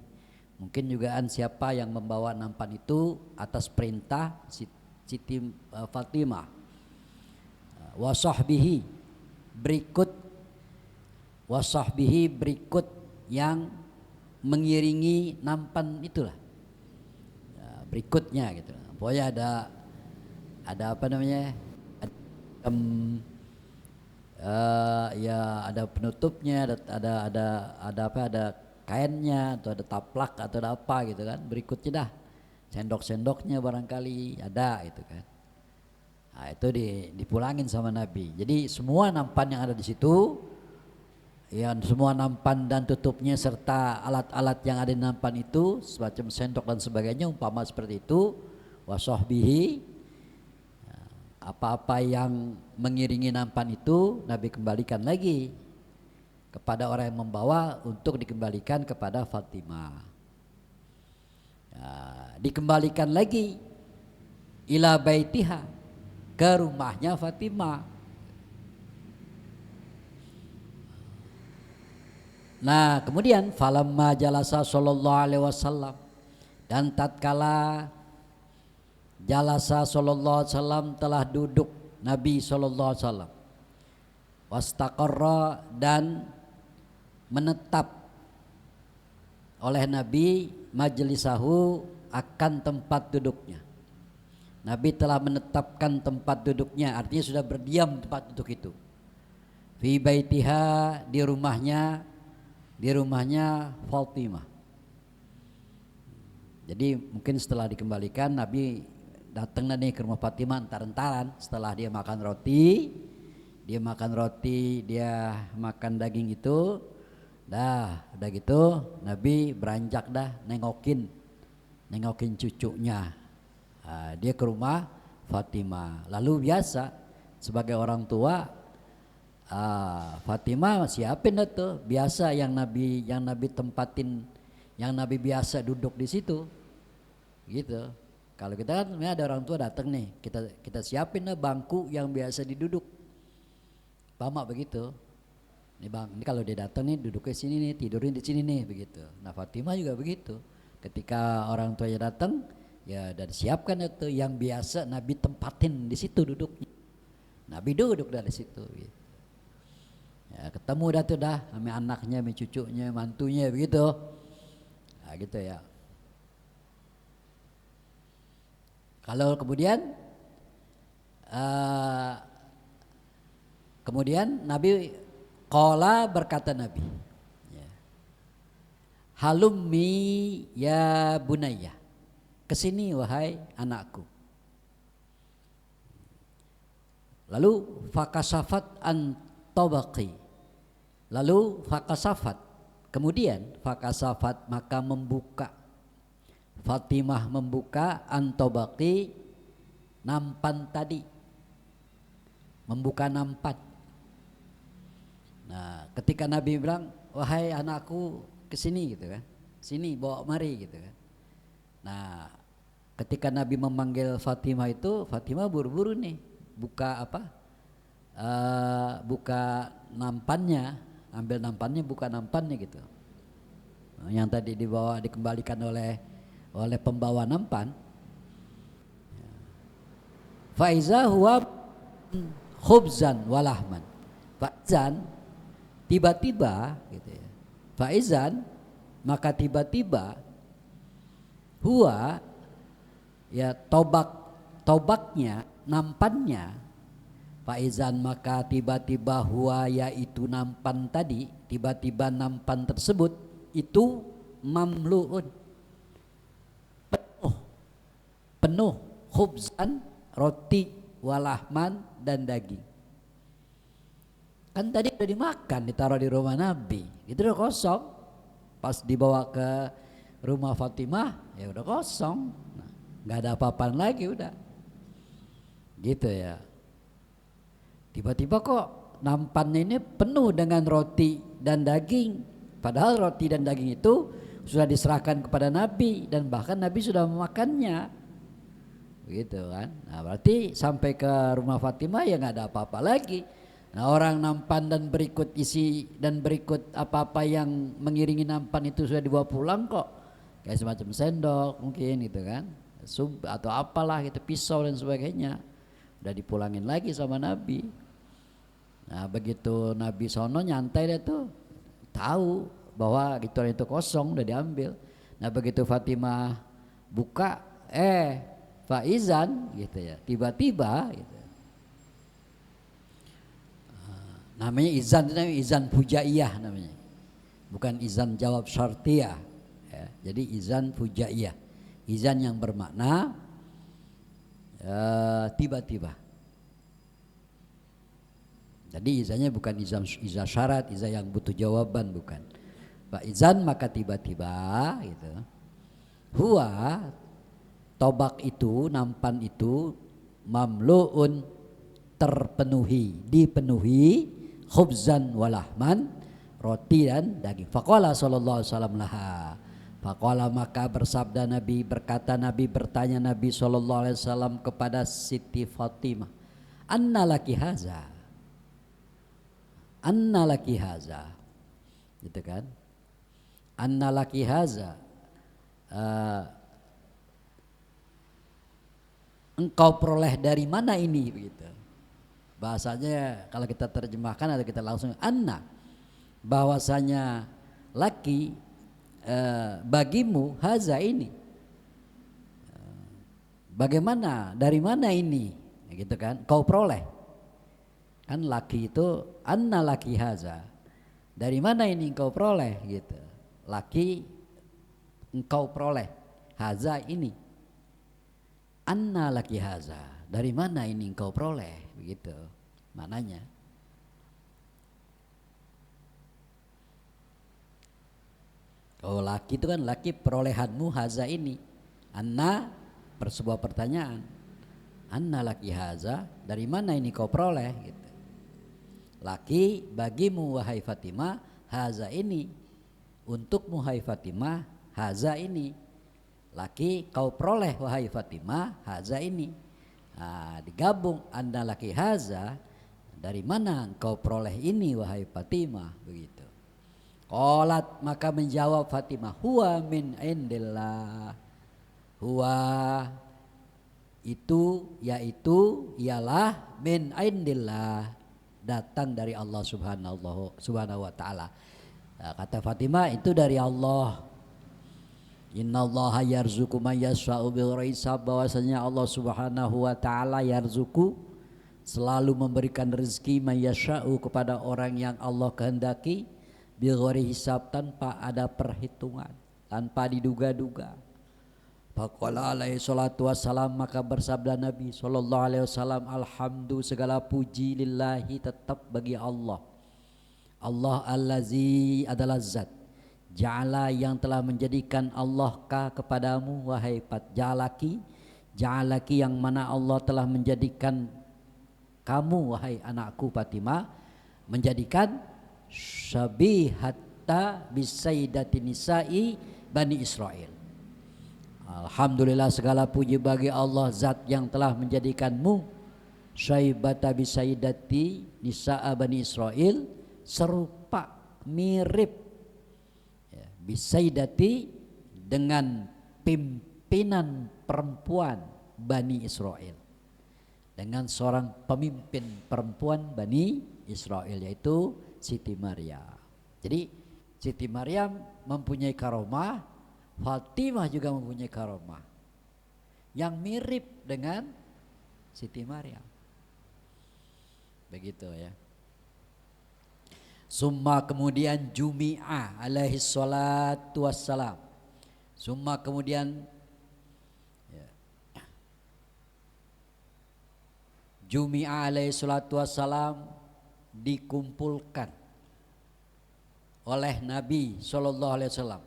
Mungkin jugaan siapa yang membawa nampan itu atas perintah Siti Fatimah. Wasahbihi, berikut yang mengiringi nampan itulah, berikutnya gitu. Pokoknya ada apa namanya, ya ada penutupnya, ada kainnya, atau ada taplak, atau ada apa gitu kan. Berikutnya dah, sendok-sendoknya barangkali ada itu kan. Nah, itu dipulangin sama Nabi. Jadi semua nampan yang ada di situ, yang semua nampan dan tutupnya serta alat-alat yang ada di nampan itu, semacam sendok dan sebagainya, umpama seperti itu, wasahbihi, apa-apa yang mengiringi nampan itu Nabi kembalikan lagi kepada orang yang membawa, untuk dikembalikan kepada Fatimah. Dikembalikan lagi ila baitiha, ke rumahnya Fatimah. Nah, kemudian falamma jalasa sallallahu alaihi wasallam, dan tatkala jalasa sallallahu alaihi wasallam, telah duduk Nabi sallallahu alaihi wasallam, wastaqarra, dan menetap oleh Nabi majlisahu, akan tempat duduknya. Nabi telah menetapkan tempat duduknya, artinya sudah berdiam tempat duduk itu. Fi baitiha, di rumahnya Fatimah. Jadi mungkin setelah dikembalikan Nabi datang nih ke rumah Fatimah entar-entaran, setelah dia makan roti, dia makan daging itu, udah gitu Nabi beranjak nengokin cucunya. Dia ke rumah Fatimah. Lalu biasa sebagai orang tua, Fatimah siapin tuh biasa yang Nabi tempatin, yang Nabi biasa duduk di situ, gitu. Kalau kita kan ada orang tua datang nih, kita siapin bangku yang biasa diduduk. Pama begitu. Ini kalau dia datang nih duduknya sini nih, tidurin di sini nih, begitu. Nah Fatimah juga begitu. Ketika orang tuanya datang, ya dan siapkan itu yang biasa Nabi tempatin di situ duduknya. Nabi duduk dari situ. Gitu. Ya, ketemu sama anaknya, sama cucunya, mantunya begitu. Nah, gitu ya. Kalau kemudian Nabi qala, berkata Nabi, ya, halummi ya bunayya, kesini wahai anakku. Lalu fakasafat an tabaqi, lalu fakasafat, kemudian fakasafat maka membuka, Fatimah membuka antobaki, nampan tadi, membuka nampan. Nah ketika Nabi bilang wahai anakku kesini gitu kan, sini bawa mari gitu kan. Nah ketika Nabi memanggil Fatimah itu, Fatimah buru-buru nih buka buka nampannya, ambil nampannya, buka nampannya gitu. Yang tadi dikembalikan oleh pembawa nampan. Faiza huwa khubzan walahman. Faizan, tiba-tiba gitu ya. Faizan, maka tiba-tiba, huwa ya tobaknya, nampannya. Faizan, maka tiba-tiba, huwa yaitu nampan tadi, tiba-tiba nampan tersebut itu mamluun, penuh khubzan, roti, walahman, dan daging. Kan tadi udah dimakan, ditaruh di rumah Nabi, itu udah kosong. Pas dibawa ke rumah Fatimah ya udah kosong, nggak ada apa-apaan lagi udah, gitu ya. Tiba-tiba kok nampannya ini penuh dengan roti dan daging, padahal roti dan daging itu sudah diserahkan kepada Nabi dan bahkan Nabi sudah memakannya. Gitu kan. Nah berarti sampai ke rumah Fatimah ya nggak ada apa-apa lagi. Nah orang nampan dan berikut isi dan berikut apa-apa yang mengiringi nampan itu sudah dibawa pulang kok, kayak semacam sendok mungkin gitu kan, sub atau apalah gitu, pisau dan sebagainya, udah dipulangin lagi sama Nabi. Nah begitu Nabi sono nyantai dia tuh, tahu bahwa gitu itu kosong udah diambil. Nah begitu Fatimah buka, faizan gitu ya, tiba-tiba gitu. Namanya izan, itu namanya izan fujaiyah namanya, bukan izan jawab syartiyah ya. Jadi izan fujaiyah, izan yang bermakna tiba-tiba. Jadi izannya bukan izan syarat, izan yang butuh jawaban, bukan. Faizan, maka tiba-tiba gitu. Huwa, tobak itu, nampan itu, mamluun, terpenuhi, dipenuhi, khubzan walahman, roti dan daging. Faqala sallallahu alaihi wasallam laha. Faqala, maka bersabda Nabi, berkata Nabi, bertanya Nabi sallallahu alaihi wasallam kepada Siti Fatimah, anna laki haza, anna laki haza, gitu kan? Anna laki haza, engkau peroleh dari mana ini, begitu. Bahasanya kalau kita terjemahkan atau kita langsung anna, bahwasanya laki bagimu haza ini. Bagaimana, dari mana ini, gitu kan? Kau peroleh. Kan laki itu anna laki haza. Dari mana ini engkau peroleh, gitu. Laki engkau peroleh haza ini. Anna laki haza. Dari mana ini engkau peroleh, begitu maknanya. Kalau laki itu kan laki perolehanmu haza ini. Anna sebuah pertanyaan. Anna laki haza, dari mana ini kau peroleh, gitu. Laki bagimu wahai Fatimah haza ini, untukmu wahai Fatimah haza ini. Laki kau peroleh wahai Fatimah haza ini. Nah, digabung anna laki haza, dari mana kau peroleh ini wahai Fatimah, begitu. Qalat, maka menjawab Fatimah, huwa min indillah. Huwa itu, yaitu, ialah min indillah, datang dari Allah subhanahu wa ta'ala. Nah, kata Fatimah, itu dari Allah. Innallaha yarzuqu man yasha'u bighairi hisab, bahwasanya Allah subhanahu wa ta'ala yarzuqu, selalu memberikan rezeki man yasha'u, kepada orang yang Allah kehendaki, bighairi hisab, tanpa ada perhitungan, tanpa diduga-duga. Faqala alaihi salatu wassalam, maka bersabda Nabi sallallahu alaihi wasallam, alhamdu, segala puji, lillahi, tetap bagi Allah. Allah allazi, adalah zat, ja'ala, yang telah menjadikan Allah ka, kepadamu wahai ja'alaki, ja'alaki, yang mana Allah telah menjadikan kamu wahai anakku Fatimah, menjadikan syabihatta bisayyidati nisa'i Bani Israel. Alhamdulillah, segala puji bagi Allah, zat yang telah menjadikanmu syaibata bisayyidati nisa'a Bani Israel, serupa, mirip, ya, bisayyidati, dengan pimpinan perempuan Bani Israel, dengan seorang pemimpin perempuan Bani Israel, yaitu Siti Maryam. Jadi Siti Maryam mempunyai karomah, Fatimah juga mempunyai karomah yang mirip dengan Siti Maryam, begitu ya. Summa, kemudian jumi'a alaihi salatu wassalam. Summa, kemudian ya, jumi'a alaihi salatu wassalam, dikumpulkan oleh Nabi sallallahu alaihi wasallam,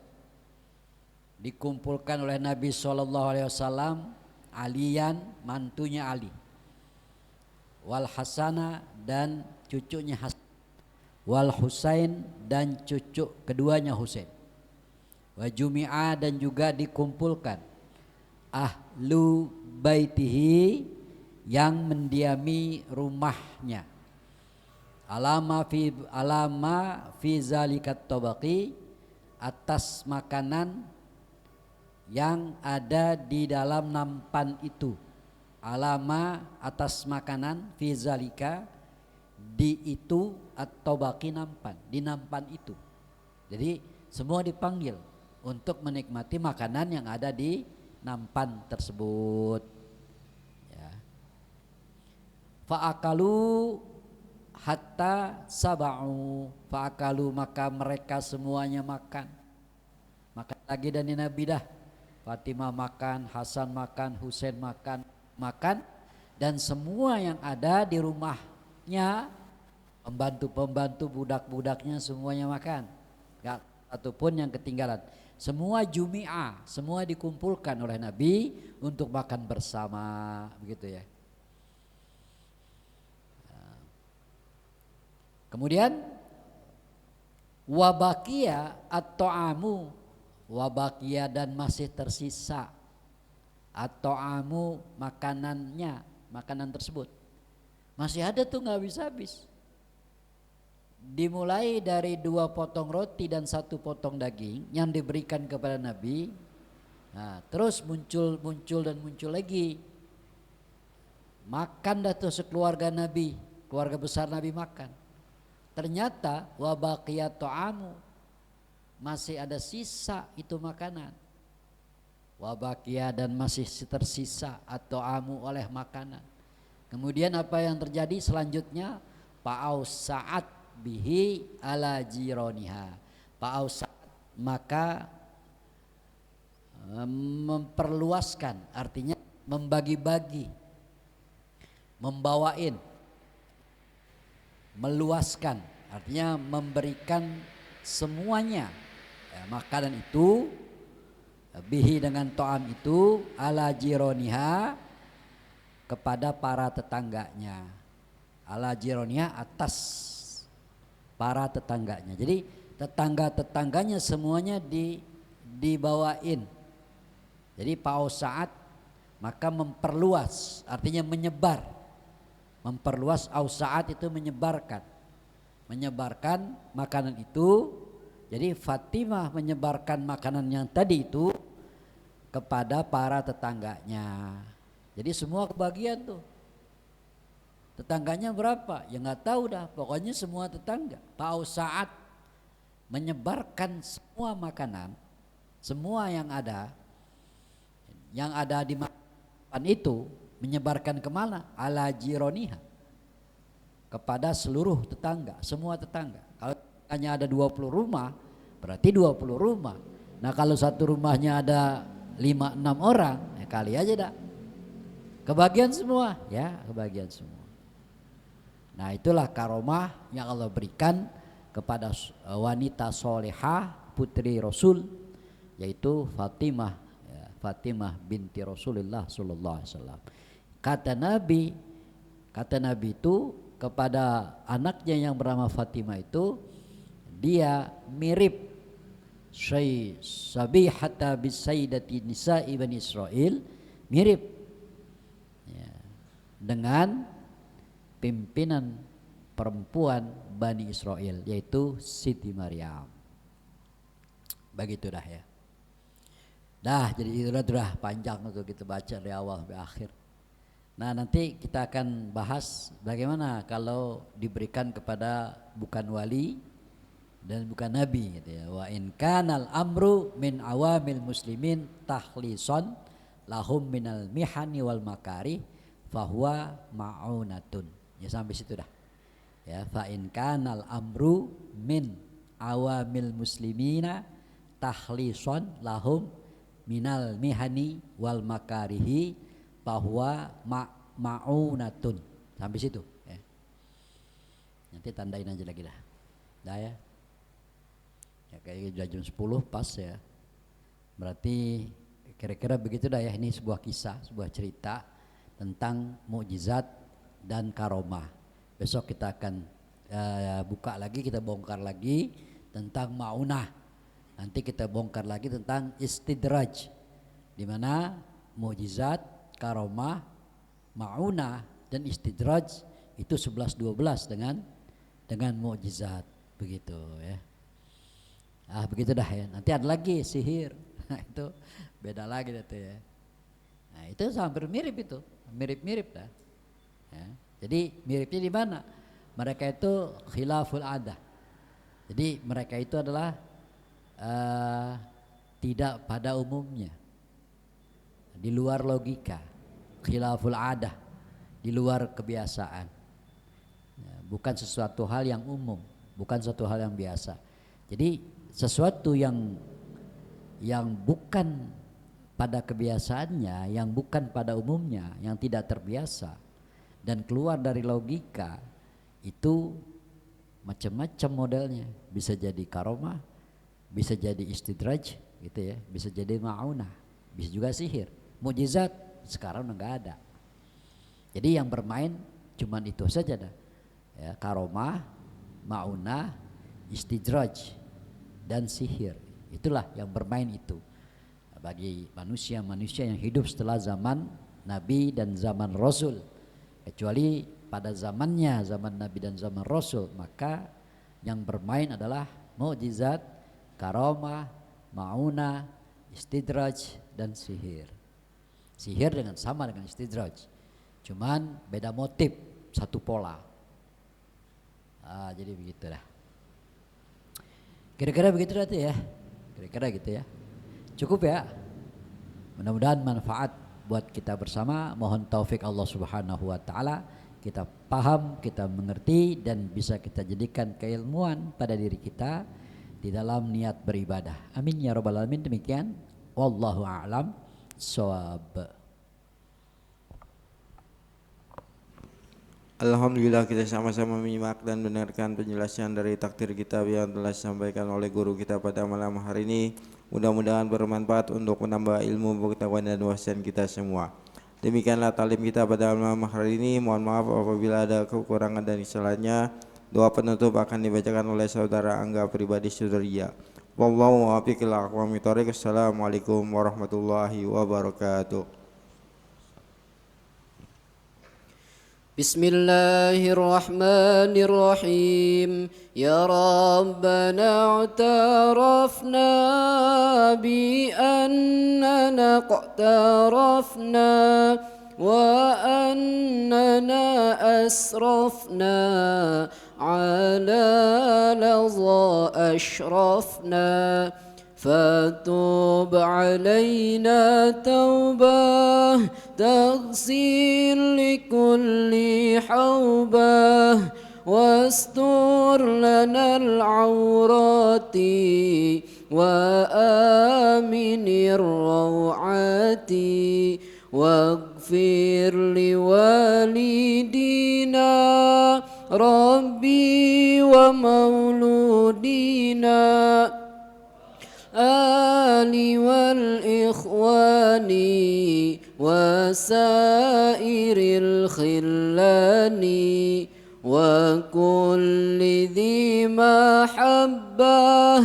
dikumpulkan oleh Nabi sallallahu alaihi wasallam, Aliyan, mantunya Ali, wal Hasana, dan cucunya Hasan, wal Husain, dan cucu keduanya Husain, wa jumi'a, dan juga dikumpulkan ahlu baitihi, yang mendiami rumahnya, alama fi zalikat tabaqi, atas makanan yang ada di dalam nampan itu. Alama, atas makanan, fi zalika, di itu, atau baki, nampan, di nampan itu. Jadi semua dipanggil untuk menikmati makanan yang ada di nampan tersebut, ya. Fa'akalu hatta saba'u, fa'akalu, maka mereka semuanya makan lagi, dan Nabi dah. Fatimah makan, Hasan makan, Husain makan, dan semua yang ada di rumahnya, pembantu-pembantu, budak-budaknya, semuanya makan. Gak satu pun yang ketinggalan. Semua jumi'ah, semua dikumpulkan oleh Nabi untuk makan bersama, begitu ya. Kemudian wabakia atau amu, wabakia, dan masih tersisa, atau amu, makanannya, makanan tersebut masih ada tuh, nggak habis-habis. Dimulai dari 2 potong roti dan 1 potong daging yang diberikan kepada Nabi. Nah, terus muncul lagi. Makan dah tuh sekeluarga Nabi, keluarga besar Nabi makan. Ternyata wabaqiyat ta'amu, masih ada sisa itu makanan. Wabakia dan masih tersisa atau amu oleh makanan. Kemudian apa yang terjadi selanjutnya? Fa'aus saat bihi ala jironiha. Fa'aus saat, maka memperluaskan, artinya membagi-bagi, membawain, meluaskan, artinya memberikan semuanya makanan itu bihi dengan to'am itu ala jironiha kepada para tetangganya, ala jironiha atas para tetangganya. Jadi tetangga-tetangganya semuanya dibawain. Jadi saat maka memperluas, artinya menyebar. Memperluas saat itu menyebarkan makanan itu. Jadi Fatimah menyebarkan makanan yang tadi itu kepada para tetangganya. Jadi semua kebagian tuh. Tetangganya berapa? Ya nggak tahu dah. Pokoknya semua tetangga. Saat menyebarkan semua makanan, semua yang ada di makan itu, menyebarkan kemana? Ala jironiha, kepada seluruh tetangga, semua tetangga. Kalau hanya ada 20 rumah, berarti 20 rumah. Nah kalau satu rumahnya ada 5-6 orang, ya kali aja dah. Kebagian semua, ya kebagian semua. Nah itulah karomah yang Allah berikan kepada wanita solehah putri Rasul, yaitu Fatimah, ya, Fatimah binti Rasulullah sallallahu alaihi wasallam. Kata Nabi itu kepada anaknya yang bernama Fatimah itu, dia mirip Sabihata bisaidati nisa'i bani Israel, mirip ya, dengan pimpinan perempuan Bani Israel, yaitu Siti Maryam. Begitu dah ya. Dah, jadi itulah panjang untuk kita baca dari awal sampai akhir. Nah nanti kita akan bahas bagaimana kalau diberikan kepada bukan wali dan bukan nabi gitu ya. Wa in kanal amru min awamil muslimin takhlisan lahum minal mihani wal makari fahuwa ma'unatun. Ya sampai situ dah. Ya, fa in kanal amru min awamil muslimina takhlisan lahum minal mihani wal makarihi bahwa ma'unatun. Sampai situ ya. Nanti tandain aja lagi dah. Dah ya. Ya kayaknya sudah jam 10 pas ya. Berarti kira-kira begitu dah ya. Ini sebuah kisah, sebuah cerita tentang mukjizat dan karomah. Besok kita akan buka lagi, kita bongkar lagi tentang ma'unah. Nanti kita bongkar lagi tentang istidraj, di mana mukjizat, karomah, ma'unah dan istidraj itu 11-12 dengan mukjizat begitu ya. Begitu dah ya. Nanti ada lagi sihir. Nah, itu beda lagi itu ya. Nah, itu hampir mirip itu. Mirip-mirip dah. Ya. Jadi miripnya di mana? Mereka itu khilaful adah. Jadi mereka itu adalah tidak pada umumnya. Di luar logika. Khilaful adah. Di luar kebiasaan. Ya, bukan sesuatu hal yang umum, bukan sesuatu hal yang biasa. Jadi sesuatu yang bukan pada kebiasaannya, yang bukan pada umumnya, yang tidak terbiasa dan keluar dari logika, itu macam-macam modelnya. Bisa jadi karomah, bisa jadi istidraj gitu ya, bisa jadi ma'unah, bisa juga sihir. Mukjizat sekarang udah nggak ada. Jadi yang bermain cuman itu saja dah. Ya, karomah, ma'unah, istidraj dan sihir. Itulah yang bermain itu bagi manusia-manusia yang hidup setelah zaman Nabi dan zaman Rasul. Kecuali pada zamannya, zaman Nabi dan zaman Rasul, maka yang bermain adalah mukjizat, karomah, ma'unah, istidraj dan sihir. Sihir dengan sama dengan istidraj, cuman beda motif, satu pola. Jadi begitulah. Kira-kira begitu berarti ya. Kira-kira gitu ya. Cukup ya. Mudah-mudahan manfaat buat kita bersama. Mohon taufik Allah Subhanahu wa taala. Kita paham, kita mengerti dan bisa kita jadikan keilmuan pada diri kita di dalam niat beribadah. Amin ya rabbal alamin. Demikian. Wallahu a'lam shawab. Alhamdulillah kita sama-sama menyimak dan mendengarkan penjelasan dari takdir kitab yang telah disampaikan oleh guru kita pada malam hari ini. Mudah-mudahan bermanfaat untuk menambah ilmu, pengetahuan dan wawasan kita semua. Demikianlah talim kita pada malam hari ini. Mohon maaf apabila ada kekurangan dan kesalahannya. Doa penutup akan dibacakan oleh saudara Angga Pribadi Sudarya. Wallahu muwaffiq ila aqwamit thoriq. Assalamualaikum warahmatullahi wabarakatuh. بسم الله الرحمن الرحيم يا ربنا اعترفنا بأننا اقترفنا وأننا أسرفنا على لظى أشرفنا فتوب علينا توبة تغسل لكل حوبة واستر لنا العورات وآمن الروعات واغفر لوالدينا ربي ومولودينا آل والإخوان وسائر الخلان وكل ذي محبة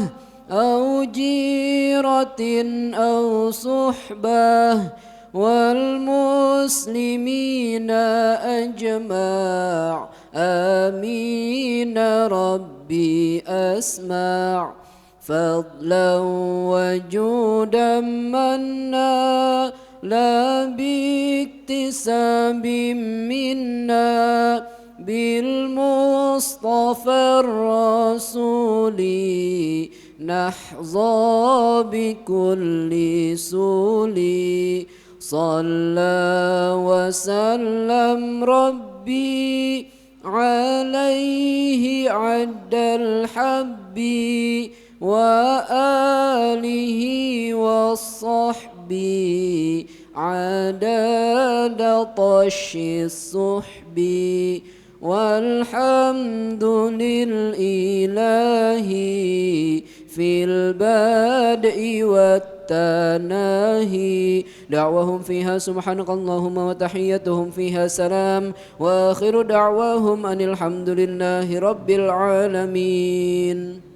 أو جيرة أو صحبة والمسلمين أجمع آمين ربي أسمع فضلا وجودا منا لا باكتساب منا بالمصطفى الرسول نحظى بكل سول صلى وسلم ربي عليه عد الحب وآله والصحب عدد طش الصحب والحمد للإله في البدء والتناهي دعوهم فيها سبحانك اللهم وتحيتهم فيها سلام وآخر دعواهم أن الحمد لله رب العالمين.